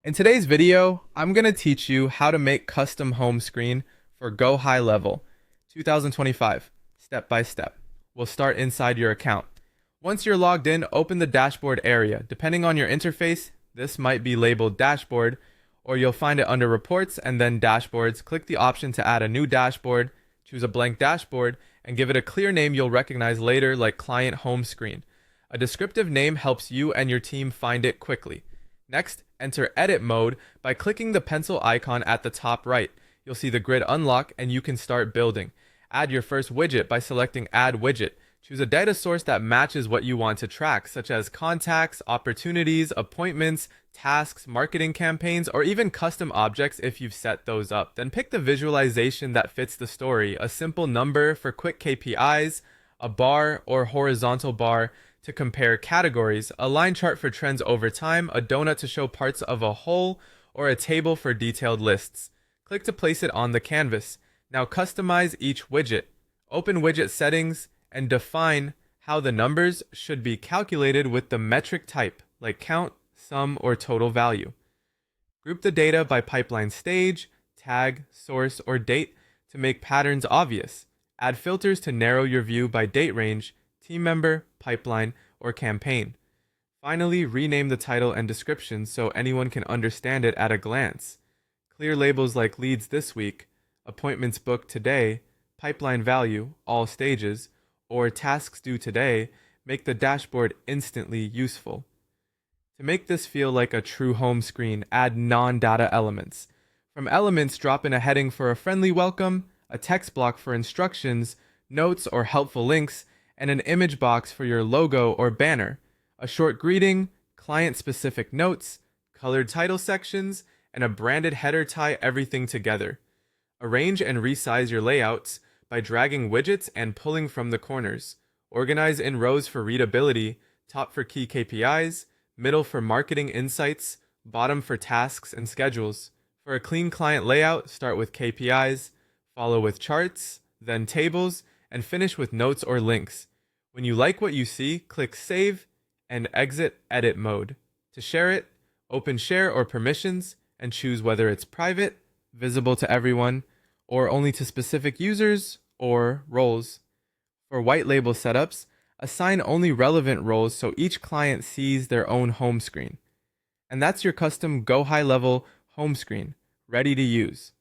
In today's video, I'm going to teach you how to make custom home screen for GoHighLevel 2025, step by step. We'll start inside your account. Once you're logged in, open the dashboard area. Depending on your interface, this might be labeled dashboard, or you'll find it under reports and then dashboards. Click the option to add a new dashboard, choose a blank dashboard, and give it a clear name you'll recognize later like client home screen. A descriptive name helps you and your team find it quickly. Next, enter edit mode by clicking the pencil icon at the top right. You'll see the grid unlock and you can start building. Add your first widget by selecting add widget. Choose a data source that matches what you want to track, such as contacts, opportunities, appointments, tasks, marketing campaigns, or even custom objects if you've set those up. Then pick the visualization that fits the story, a simple number for quick KPIs, a bar or horizontal bar to compare categories, a line chart for trends over time, a donut to show parts of a whole, or a table for detailed lists. Click to place it on the canvas. Now customize each widget. Open widget settings and define how the numbers should be calculated with the metric type, like count, sum, or total value. Group the data by pipeline stage, tag, source, or date to make patterns obvious. Add filters to narrow your view by date range, team member, pipeline, or campaign. Finally, rename the title and description so anyone can understand it at a glance. Clear labels like leads this week, appointments booked today, pipeline value, all stages, or tasks due today make the dashboard instantly useful. To make this feel like a true home screen, add non-data elements. From elements, drop in a heading for a friendly welcome, a text block for instructions, notes or helpful links, and an image box for your logo or banner, a short greeting, client-specific notes, colored title sections, and a branded header tie everything together. Arrange and resize your layouts by dragging widgets and pulling from the corners. Organize in rows for readability, top for key KPIs, middle for marketing insights, bottom for tasks and schedules. For a clean client layout, start with KPIs, follow with charts, then tables, and finish with notes or links. When you like what you see, click Save and exit Edit mode. To share it, open Share or Permissions and choose whether it's private, visible to everyone, or only to specific users or roles. For white label setups, assign only relevant roles so each client sees their own home screen. And that's your custom GoHighLevel home screen, ready to use.